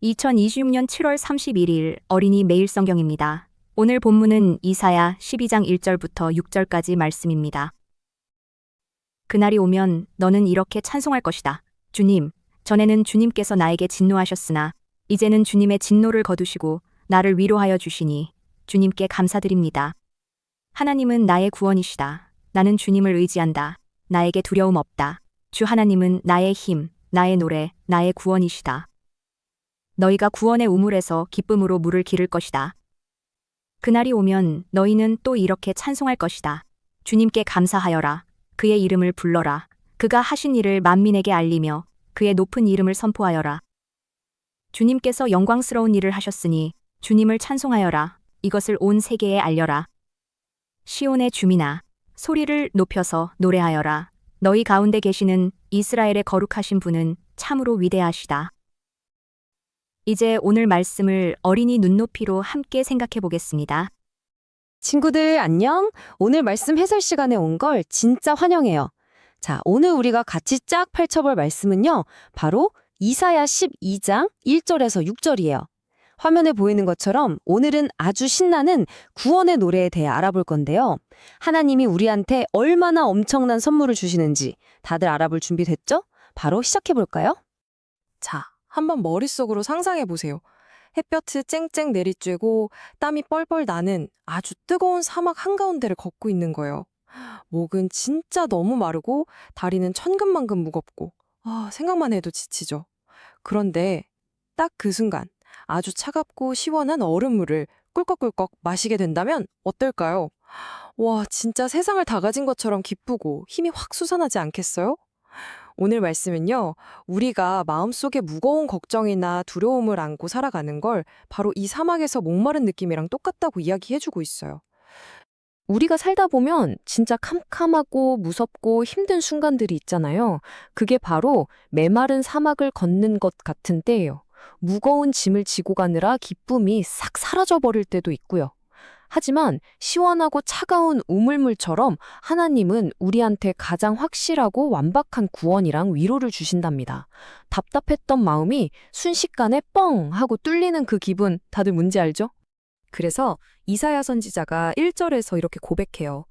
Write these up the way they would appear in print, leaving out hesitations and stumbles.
2026년 7월 31일 어린이 매일 성경입니다. 오늘 본문은 이사야 12장 1절부터 6절까지 말씀입니다. 그날이 오면 너는 이렇게 찬송할 것이다. 주님, 전에는 주님께서 나에게 진노하셨으나 이제는 주님의 진노를 거두시고 나를 위로하여 주시니 주님께 감사드립니다. 하나님은 나의 구원이시다. 나는 주님을 의지한다. 나에게 두려움 없다. 주 하나님은 나의 힘, 나의 노래, 나의 구원이시다. 너희가 구원의 우물에서 기쁨으로 물을 기를 것이다. 그날이 오면 너희는 또 이렇게 찬송할 것이다. 주님께 감사하여라. 그의 이름을 불러라. 그가 하신 일을 만민에게 알리며 그의 높은 이름을 선포하여라. 주님께서 영광스러운 일을 하셨으니 주님을 찬송하여라. 이것을 온 세계에 알려라. 시온의 주민아, 소리를 높여서 노래하여라. 너희 가운데 계시는 이스라엘의 거룩하신 분은 참으로 위대하시다. 이제 오늘 말씀을 어린이 눈높이로 함께 생각해 보겠습니다. 친구들 안녕? 오늘 말씀 해설 시간에 온 걸 진짜 환영해요. 자, 오늘 우리가 같이 쫙 펼쳐볼 말씀은요. 바로 이사야 12장 1절에서 6절이에요. 화면에 보이는 것처럼 오늘은 아주 신나는 구원의 노래에 대해 알아볼 건데요. 하나님이 우리한테 얼마나 엄청난 선물을 주시는지 다들 알아볼 준비 됐죠? 바로 시작해 볼까요? 자, 한번 머릿속으로 상상해 보세요. 햇볕이 쨍쨍 내리쬐고 땀이 뻘뻘 나는 아주 뜨거운 사막 한가운데를 걷고 있는 거예요. 목은 진짜 너무 마르고 다리는 천근만근 무겁고 생각만 해도 지치죠. 그런데 딱 그 순간 아주 차갑고 시원한 얼음물을 꿀꺽꿀꺽 마시게 된다면 어떨까요? 와, 진짜 세상을 다 가진 것처럼 기쁘고 힘이 확 솟아나지 않겠어요? 오늘 말씀은요, 우리가 마음속에 무거운 걱정이나 두려움을 안고 살아가는 걸 바로 이 사막에서 목마른 느낌이랑 똑같다고 이야기해주고 있어요. 우리가 살다 보면 진짜 캄캄하고 무섭고 힘든 순간들이 있잖아요. 그게 바로 메마른 사막을 걷는 것 같은 때예요. 무거운 짐을 지고 가느라 기쁨이 싹 사라져버릴 때도 있고요. 하지만 시원하고 차가운 우물물처럼 하나님은 우리한테 가장 확실하고 완박한 구원이랑 위로를 주신답니다. 답답했던 마음이 순식간에 뻥 하고 뚫리는 그 기분 다들 뭔지 알죠? 그래서 이사야 선지자가 1절에서 이렇게 고백해요.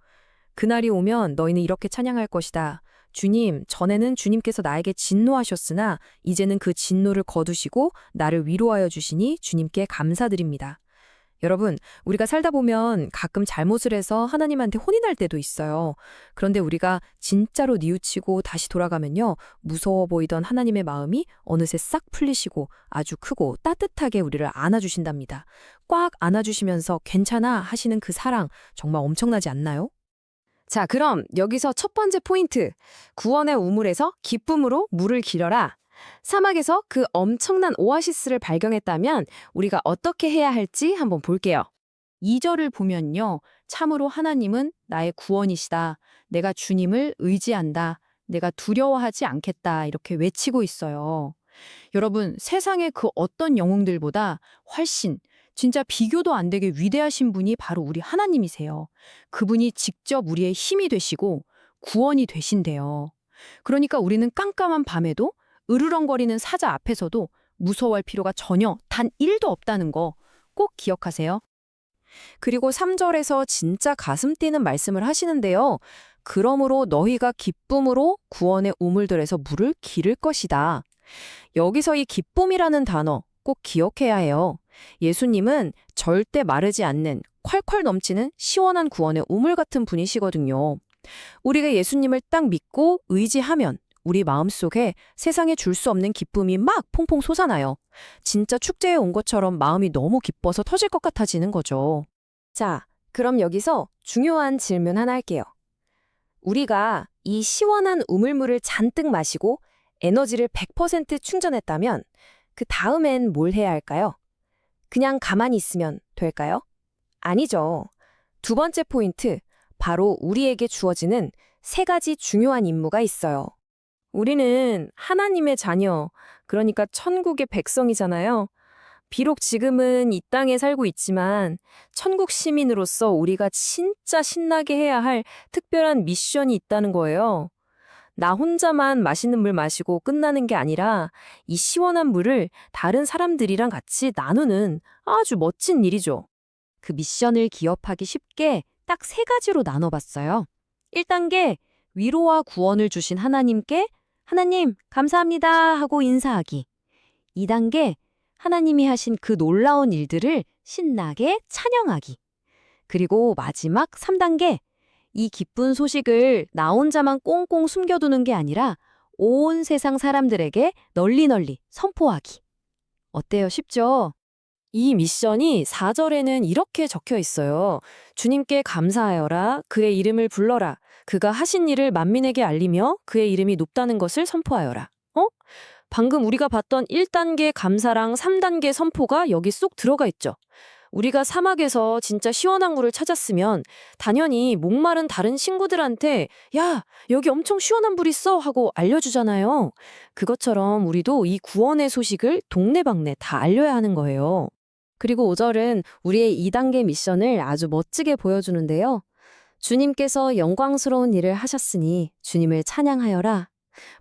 그날이 오면 너희는 이렇게 찬양할 것이다. 주님, 전에는 주님께서 나에게 진노하셨으나 이제는 그 진노를 거두시고 나를 위로하여 주시니 주님께 감사드립니다. 여러분, 우리가 살다 보면 가끔 잘못을 해서 하나님한테 혼이 날 때도 있어요. 그런데 우리가 진짜로 뉘우치고 다시 돌아가면요, 무서워 보이던 하나님의 마음이 어느새 싹 풀리시고 아주 크고 따뜻하게 우리를 안아주신답니다. 꽉 안아주시면서 괜찮아 하시는 그 사랑 정말 엄청나지 않나요? 자, 그럼 여기서 첫 번째 포인트. 구원의 우물에서 기쁨으로 물을 길어라. 사막에서 그 엄청난 오아시스를 발견했다면 우리가 어떻게 해야 할지 한번 볼게요. 2절을 보면요. 참으로 하나님은 나의 구원이시다. 내가 주님을 의지한다. 내가 두려워하지 않겠다. 이렇게 외치고 있어요. 여러분, 세상의 그 어떤 영웅들보다 훨씬 진짜 비교도 안 되게 위대하신 분이 바로 우리 하나님이세요. 그분이 직접 우리의 힘이 되시고 구원이 되신대요. 그러니까 우리는 깜깜한 밤에도 으르렁거리는 사자 앞에서도 무서워할 필요가 전혀 단 1도 없다는 거 꼭 기억하세요. 그리고 3절에서 진짜 가슴 뛰는 말씀을 하시는데요. 그러므로 너희가 기쁨으로 구원의 우물들에서 물을 기를 것이다. 여기서 이 기쁨이라는 단어 꼭 기억해야 해요. 예수님은 절대 마르지 않는 콸콸 넘치는 시원한 구원의 우물 같은 분이시거든요. 우리가 예수님을 딱 믿고 의지하면 우리 마음속에 세상에 줄 수 없는 기쁨이 막 퐁퐁 솟아나요. 진짜 축제에 온 것처럼 마음이 너무 기뻐서 터질 것 같아지는 거죠. 자, 그럼 여기서 중요한 질문 하나 할게요. 우리가 이 시원한 우물물을 잔뜩 마시고 에너지를 100% 충전했다면 그 다음엔 뭘 해야 할까요? 그냥 가만히 있으면 될까요? 아니죠. 두 번째 포인트, 바로 우리에게 주어지는 3가지 중요한 임무가 있어요. 우리는 하나님의 자녀, 그러니까 천국의 백성이잖아요. 비록 지금은 이 땅에 살고 있지만 천국 시민으로서 우리가 진짜 신나게 해야 할 특별한 미션이 있다는 거예요. 나 혼자만 맛있는 물 마시고 끝나는 게 아니라 이 시원한 물을 다른 사람들이랑 같이 나누는 아주 멋진 일이죠. 그 미션을 기억하기 쉽게 딱 3가지로 나눠봤어요. 1단계, 위로와 구원을 주신 하나님께 하나님 감사합니다 하고 인사하기. 2단계, 하나님이 하신 그 놀라운 일들을 신나게 찬양하기. 그리고 마지막 3단계, 이 기쁜 소식을 나 혼자만 꽁꽁 숨겨두는 게 아니라 온 세상 사람들에게 널리 선포하기. 어때요? 쉽죠? 이 미션이 4절에는 이렇게 적혀 있어요. 주님께 감사하여라. 그의 이름을 불러라. 그가 하신 일을 만민에게 알리며 그의 이름이 높다는 것을 선포하여라. 방금 우리가 봤던 1단계 감사랑 3단계 선포가 여기 쏙 들어가 있죠. 우리가 사막에서 진짜 시원한 물을 찾았으면 당연히 목마른 다른 친구들한테 야, 여기 엄청 시원한 물 있어 하고 알려주잖아요. 그것처럼 우리도 이 구원의 소식을 동네방네 다 알려야 하는 거예요. 그리고 5절은 우리의 2단계 미션을 아주 멋지게 보여주는데요. 주님께서 영광스러운 일을 하셨으니 주님을 찬양하여라.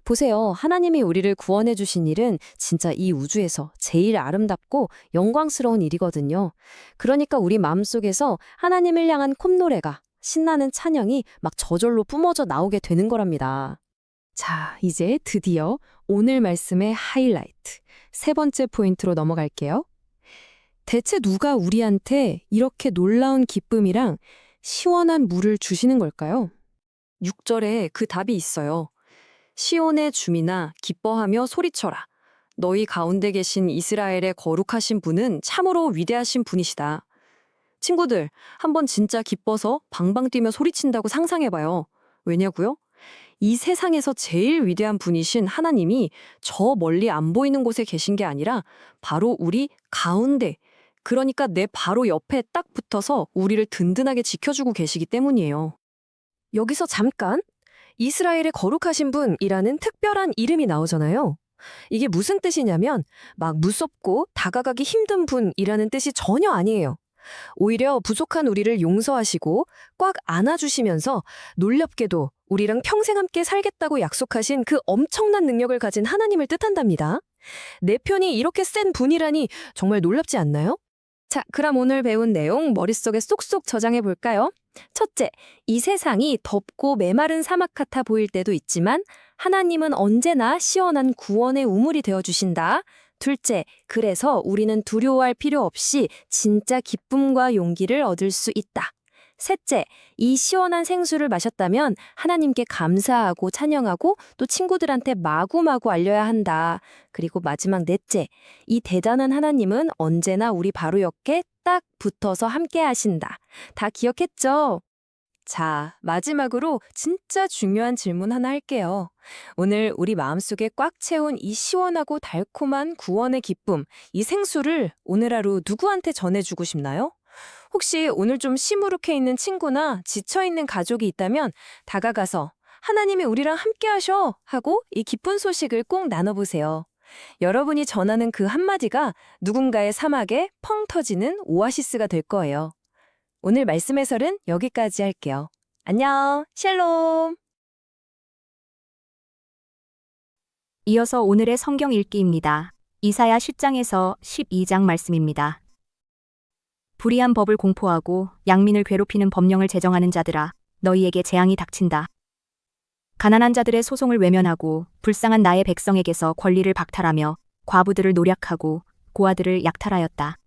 보세요. 하나님이 우리를 구원해 주신 일은 진짜 이 우주에서 제일 아름답고 영광스러운 일이거든요. 그러니까 우리 마음속에서 하나님을 향한 콧노래가 신나는 찬양이 막 저절로 뿜어져 나오게 되는 거랍니다. 자, 이제 드디어 오늘 말씀의 하이라이트, 3번째 포인트로 넘어갈게요. 대체 누가 우리한테 이렇게 놀라운 기쁨이랑 시원한 물을 주시는 걸까요? 6절에 그 답이 있어요. 시온의 주민아 기뻐하며 소리쳐라. 너희 가운데 계신 이스라엘의 거룩하신 분은 참으로 위대하신 분이시다. 친구들, 한번 진짜 기뻐서 방방 뛰며 소리친다고 상상해봐요. 왜냐고요? 이 세상에서 제일 위대한 분이신 하나님이 저 멀리 안 보이는 곳에 계신 게 아니라 바로 우리 가운데, 그러니까 내 바로 옆에 딱 붙어서 우리를 든든하게 지켜주고 계시기 때문이에요. 여기서 잠깐! 이스라엘의 거룩하신 분이라는 특별한 이름이 나오잖아요. 이게 무슨 뜻이냐면 막 무섭고 다가가기 힘든 분이라는 뜻이 전혀 아니에요. 오히려 부족한 우리를 용서하시고 꽉 안아주시면서 놀랍게도 우리랑 평생 함께 살겠다고 약속하신 그 엄청난 능력을 가진 하나님을 뜻한답니다. 내 편이 이렇게 센 분이라니 정말 놀랍지 않나요? 자, 그럼 오늘 배운 내용 머릿속에 쏙쏙 저장해 볼까요? 첫째, 이 세상이 덥고 메마른 사막 같아 보일 때도 있지만 하나님은 언제나 시원한 구원의 우물이 되어주신다. 둘째, 그래서 우리는 두려워할 필요 없이 진짜 기쁨과 용기를 얻을 수 있다. 셋째, 이 시원한 생수를 마셨다면 하나님께 감사하고 찬양하고 또 친구들한테 마구마구 알려야 한다. 그리고 마지막 넷째, 이 대단한 하나님은 언제나 우리 바로 옆에 딱 붙어서 함께 하신다. 다 기억했죠? 자, 마지막으로 진짜 중요한 질문 하나 할게요. 오늘 우리 마음속에 꽉 채운 이 시원하고 달콤한 구원의 기쁨, 이 생수를 오늘 하루 누구한테 전해주고 싶나요? 혹시 오늘 좀 시무룩해 있는 친구나 지쳐있는 가족이 있다면 다가가서 하나님이 우리랑 함께 하셔 하고 이 기쁜 소식을 꼭 나눠보세요. 여러분이 전하는 그 한마디가 누군가의 사막에 펑 터지는 오아시스가 될 거예요. 오늘 말씀 해설은 여기까지 할게요. 안녕, 샬롬! 이어서 오늘의 성경 읽기입니다. 이사야 10장에서 12장 말씀입니다. 불의한 법을 공포하고 양민을 괴롭히는 법령을 제정하는 자들아, 너희에게 재앙이 닥친다. 가난한 자들의 소송을 외면하고 불쌍한 나의 백성에게서 권리를 박탈하며 과부들을 노략하고 고아들을 약탈하였다.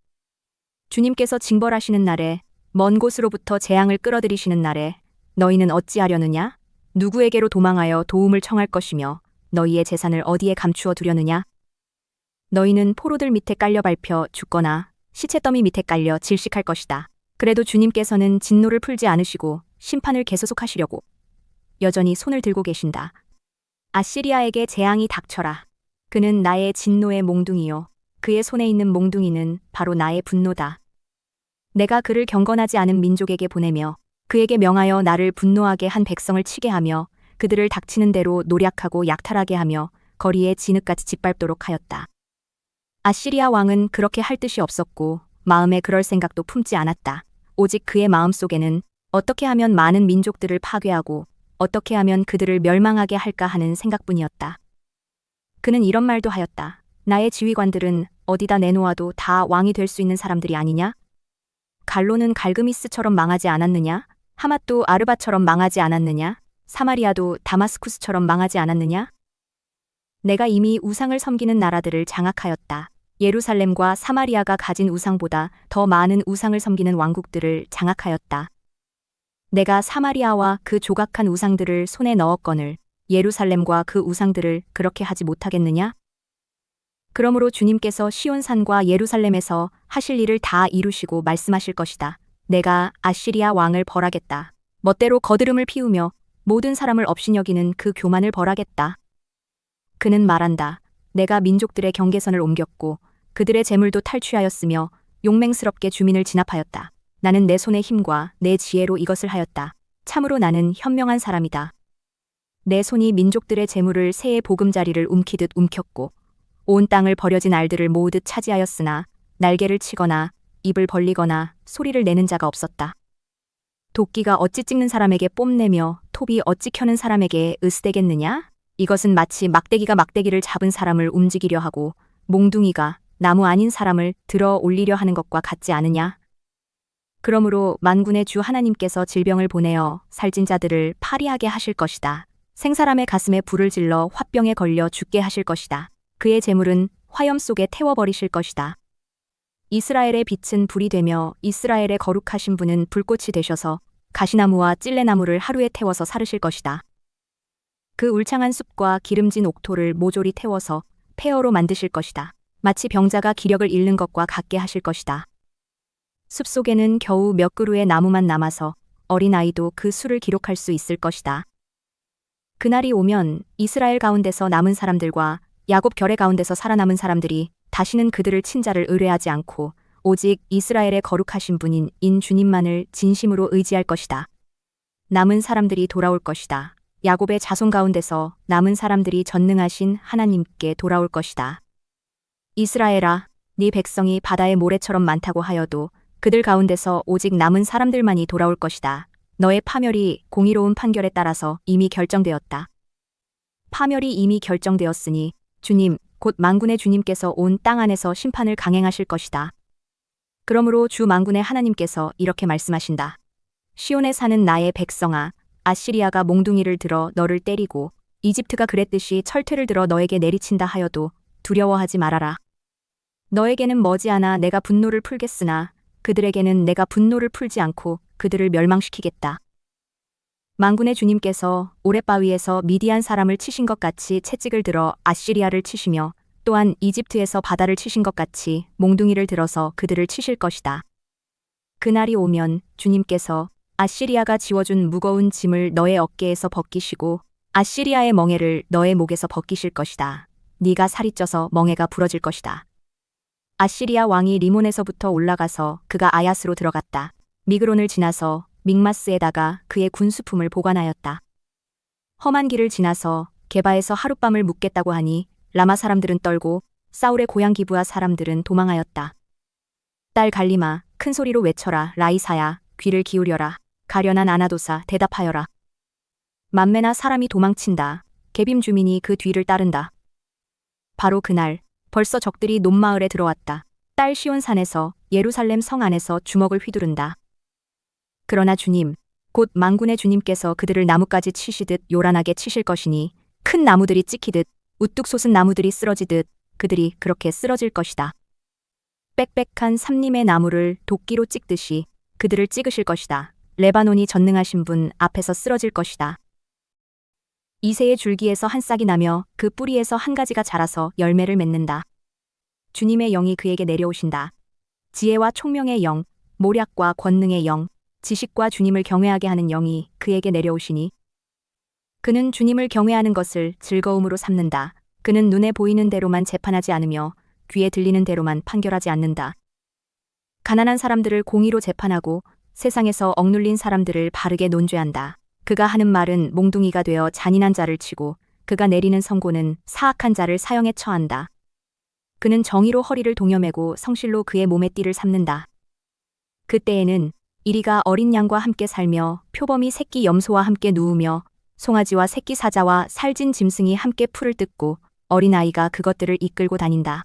주님께서 징벌하시는 날에 먼 곳으로부터 재앙을 끌어들이시는 날에 너희는 어찌하려느냐? 누구에게로 도망하여 도움을 청할 것이며 너희의 재산을 어디에 감추어 두려느냐? 너희는 포로들 밑에 깔려 밟혀 죽거나 시체더미 밑에 깔려 질식할 것이다. 그래도 주님께서는 진노를 풀지 않으시고 심판을 계속하시려고 여전히 손을 들고 계신다. 아시리아에게 재앙이 닥쳐라. 그는 나의 진노의 몽둥이요. 그의 손에 있는 몽둥이는 바로 나의 분노다. 내가 그를 경건하지 않은 민족에게 보내며 그에게 명하여 나를 분노하게 한 백성을 치게 하며 그들을 닥치는 대로 노략하고 약탈하게 하며 거리에 진흙같이 짓밟도록 하였다. 아시리아 왕은 그렇게 할 뜻이 없었고 마음에 그럴 생각도 품지 않았다. 오직 그의 마음속에는 어떻게 하면 많은 민족들을 파괴하고 어떻게 하면 그들을 멸망하게 할까 하는 생각뿐이었다. 그는 이런 말도 하였다. 나의 지휘관들은 어디다 내놓아도 다 왕이 될 수 있는 사람들이 아니냐? 갈로는 갈그미스처럼 망하지 않았느냐? 하맛도 아르바처럼 망하지 않았느냐? 사마리아도 다마스쿠스처럼 망하지 않았느냐? 내가 이미 우상을 섬기는 나라들을 장악하였다. 예루살렘과 사마리아가 가진 우상보다 더 많은 우상을 섬기는 왕국들을 장악하였다. 내가 사마리아와 그 조각한 우상들을 손에 넣었거늘 예루살렘과 그 우상들을 그렇게 하지 못하겠느냐? 그러므로 주님께서 시온산과 예루살렘에서 하실 일을 다 이루시고 말씀하실 것이다. 내가 아시리아 왕을 벌하겠다. 멋대로 거드름을 피우며 모든 사람을 업신여기는 그 교만을 벌하겠다. 그는 말한다. 내가 민족들의 경계선을 옮겼고 그들의 재물도 탈취하였으며 용맹스럽게 주민을 진압하였다. 나는 내 손의 힘과 내 지혜로 이것을 하였다. 참으로 나는 현명한 사람이다. 내 손이 민족들의 재물을 새의 보금자리를 움키듯 움켰고 온 땅을 버려진 알들을 모으듯 차지하였으나 날개를 치거나 입을 벌리거나 소리를 내는 자가 없었다. 도끼가 어찌 찍는 사람에게 뽐내며 톱이 어찌 켜는 사람에게 으스대겠느냐? 이것은 마치 막대기가 막대기를 잡은 사람을 움직이려 하고 몽둥이가 나무 아닌 사람을 들어 올리려 하는 것과 같지 않으냐? 그러므로 만군의 주 하나님께서 질병을 보내어 살찐 자들을 파리하게 하실 것이다. 생사람의 가슴에 불을 질러 화병에 걸려 죽게 하실 것이다. 그의 재물은 화염 속에 태워버리실 것이다. 이스라엘의 빛은 불이 되며 이스라엘의 거룩하신 분은 불꽃이 되셔서 가시나무와 찔레나무를 하루에 태워서 사르실 것이다. 그 울창한 숲과 기름진 옥토를 모조리 태워서 폐허로 만드실 것이다. 마치 병자가 기력을 잃는 것과 같게 하실 것이다. 숲속에는 겨우 몇 그루의 나무만 남아서 어린아이도 그 수를 기록할 수 있을 것이다. 그날이 오면 이스라엘 가운데서 남은 사람들과 야곱 결의 가운데서 살아남은 사람들이 다시는 그들을 친자를 의뢰하지 않고 오직 이스라엘의 거룩하신 분인 인 주님만을 진심으로 의지할 것이다. 남은 사람들이 돌아올 것이다. 야곱의 자손 가운데서 남은 사람들이 전능하신 하나님께 돌아올 것이다. 이스라엘아, 네 백성이 바다의 모래처럼 많다고 하여도 그들 가운데서 오직 남은 사람들만이 돌아올 것이다. 너의 파멸이 공의로운 판결에 따라서 이미 결정되었다. 파멸이 이미 결정되었으니 주님, 곧 만군의 주님께서 온 땅 안에서 심판을 강행하실 것이다. 그러므로 주 만군의 하나님께서 이렇게 말씀하신다. 시온에 사는 나의 백성아, 아시리아가 몽둥이를 들어 너를 때리고 이집트가 그랬듯이 철퇴를 들어 너에게 내리친다 하여도 두려워하지 말아라. 너에게는 머지않아 내가 분노를 풀겠으나 그들에게는 내가 분노를 풀지 않고 그들을 멸망시키겠다. 만군의 주님께서 오랫바위에서 미디안 사람을 치신 것 같이 채찍을 들어 아시리아를 치시며 또한 이집트에서 바다를 치신 것 같이 몽둥이를 들어서 그들을 치실 것이다. 그날이 오면 주님께서 아시리아가 지워준 무거운 짐을 너의 어깨에서 벗기시고 아시리아의 멍에를 너의 목에서 벗기실 것이다. 네가 살이 쪄서 멍에가 부러질 것이다. 아시리아 왕이 리몬에서부터 올라가서 그가 아얏으로 들어갔다. 미그론을 지나서 믹마스에다가 그의 군수품을 보관하였다. 험한 길을 지나서 게바에서 하룻밤을 묵겠다고 하니 라마 사람들은 떨고 사울의 고향 기브아 사람들은 도망하였다. 딸 갈리마, 큰 소리로 외쳐라. 라이사야, 귀를 기울여라. 가련한 아나도사, 대답하여라. 만매나 사람이 도망친다. 게빔 주민이 그 뒤를 따른다. 바로 그날 벌써 적들이 논마을에 들어왔다. 딸 시온산에서 예루살렘 성 안에서 주먹을 휘두른다. 그러나 주님, 곧 만군의 주님께서 그들을 나뭇가지 치시듯 요란하게 치실 것이니 큰 나무들이 찍히듯 우뚝 솟은 나무들이 쓰러지듯 그들이 그렇게 쓰러질 것이다. 빽빽한 삼림의 나무를 도끼로 찍듯이 그들을 찍으실 것이다. 레바논이 전능하신 분 앞에서 쓰러질 것이다. 이새의 줄기에서 한 싹이 나며 그 뿌리에서 한 가지가 자라서 열매를 맺는다. 주님의 영이 그에게 내려오신다. 지혜와 총명의 영, 모략과 권능의 영, 지식과 주님을 경외하게 하는 영이 그에게 내려오시니 그는 주님을 경외하는 것을 즐거움으로 삼는다. 그는 눈에 보이는 대로만 재판하지 않으며 귀에 들리는 대로만 판결하지 않는다. 가난한 사람들을 공의로 재판하고 세상에서 억눌린 사람들을 바르게 논죄한다. 그가 하는 말은 몽둥이가 되어 잔인한 자를 치고 그가 내리는 선고는 사악한 자를 사형에 처한다. 그는 정의로 허리를 동여매고 성실로 그의 몸에 띠를 삼는다. 그때에는 이리가 어린 양과 함께 살며 표범이 새끼 염소와 함께 누우며 송아지와 새끼 사자와 살진 짐승이 함께 풀을 뜯고 어린아이가 그것들을 이끌고 다닌다.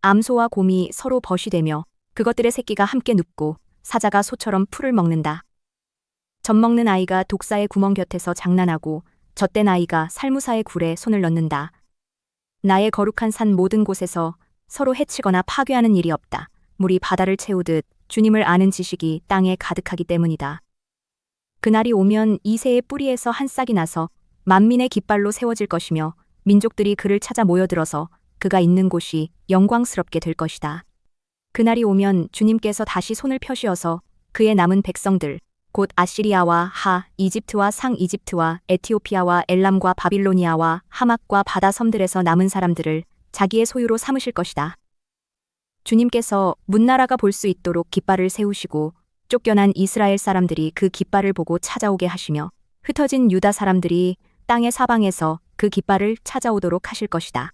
암소와 곰이 서로 벗이되며 그것들의 새끼가 함께 눕고 사자가 소처럼 풀을 먹는다. 젖먹는 아이가 독사의 구멍 곁에서 장난하고 젖된 아이가 살무사의 굴에 손을 넣는다. 나의 거룩한 산 모든 곳에서 서로 해치거나 파괴하는 일이 없다. 물이 바다를 채우듯 주님을 아는 지식이 땅에 가득하기 때문이다. 그날이 오면 이 새의 뿌리에서 한 싹이 나서 만민의 깃발로 세워질 것이며 민족들이 그를 찾아 모여들어서 그가 있는 곳이 영광스럽게 될 것이다. 그날이 오면 주님께서 다시 손을 펴시어서 그의 남은 백성들, 곧 아시리아와 하, 이집트와 상 이집트와 에티오피아와 엘람과 바빌로니아와 하맛과 바다 섬들에서 남은 사람들을 자기의 소유로 삼으실 것이다. 주님께서 문나라가 볼 수 있도록 깃발을 세우시고 쫓겨난 이스라엘 사람들이 그 깃발을 보고 찾아오게 하시며 흩어진 유다 사람들이 땅의 사방에서 그 깃발을 찾아오도록 하실 것이다.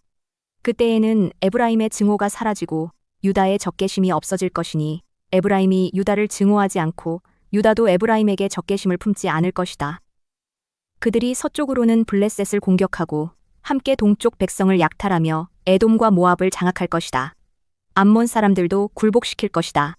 그때에는 에브라임의 증오가 사라지고 유다의 적개심이 없어질 것이니 에브라임이 유다를 증오하지 않고 유다도 에브라임에게 적개심을 품지 않을 것이다. 그들이 서쪽으로는 블레셋을 공격하고 함께 동쪽 백성을 약탈하며 에돔과 모압을 장악할 것이다. 암몬 사람들도 굴복시킬 것이다.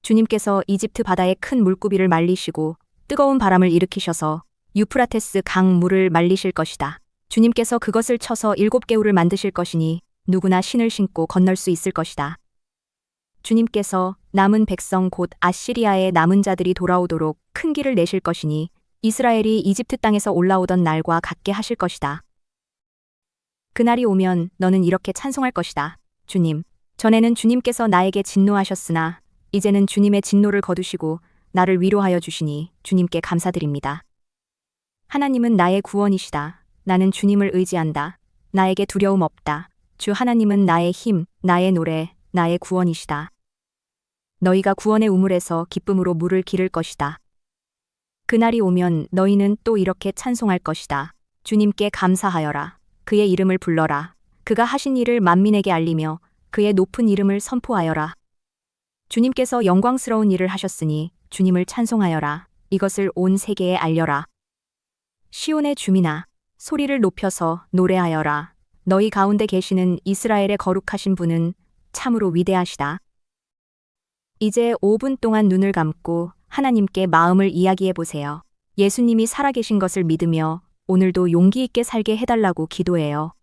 주님께서 이집트 바다의 큰 물고기를 말리시고 뜨거운 바람을 일으키셔서 유프라테스 강 물을 말리실 것이다. 주님께서 그것을 쳐서 7개울을 만드실 것이니 누구나 신을 신고 건널 수 있을 것이다. 주님께서 남은 백성 곧 아시리아의 남은 자들이 돌아오도록 큰 길을 내실 것이니 이스라엘이 이집트 땅에서 올라오던 날과 같게 하실 것이다. 그날이 오면 너는 이렇게 찬송할 것이다. 주님, 전에는 주님께서 나에게 진노하셨으나 이제는 주님의 진노를 거두시고 나를 위로하여 주시니 주님께 감사드립니다. 하나님은 나의 구원이시다. 나는 주님을 의지한다. 나에게 두려움 없다. 주 하나님은 나의 힘, 나의 노래, 나의 구원이시다. 너희가 구원의 우물에서 기쁨으로 물을 기를 것이다. 그날이 오면 너희는 또 이렇게 찬송할 것이다. 주님께 감사하여라. 그의 이름을 불러라. 그가 하신 일을 만민에게 알리며 그의 높은 이름을 선포하여라. 주님께서 영광스러운 일을 하셨으니 주님을 찬송하여라. 이것을 온 세계에 알려라. 시온의 주민아, 소리를 높여서 노래하여라. 너희 가운데 계시는 이스라엘의 거룩하신 분은 참으로 위대하시다. 이제 5분 동안 눈을 감고 하나님께 마음을 이야기해 보세요. 예수님이 살아계신 것을 믿으며 오늘도 용기 있게 살게 해달라고 기도해요.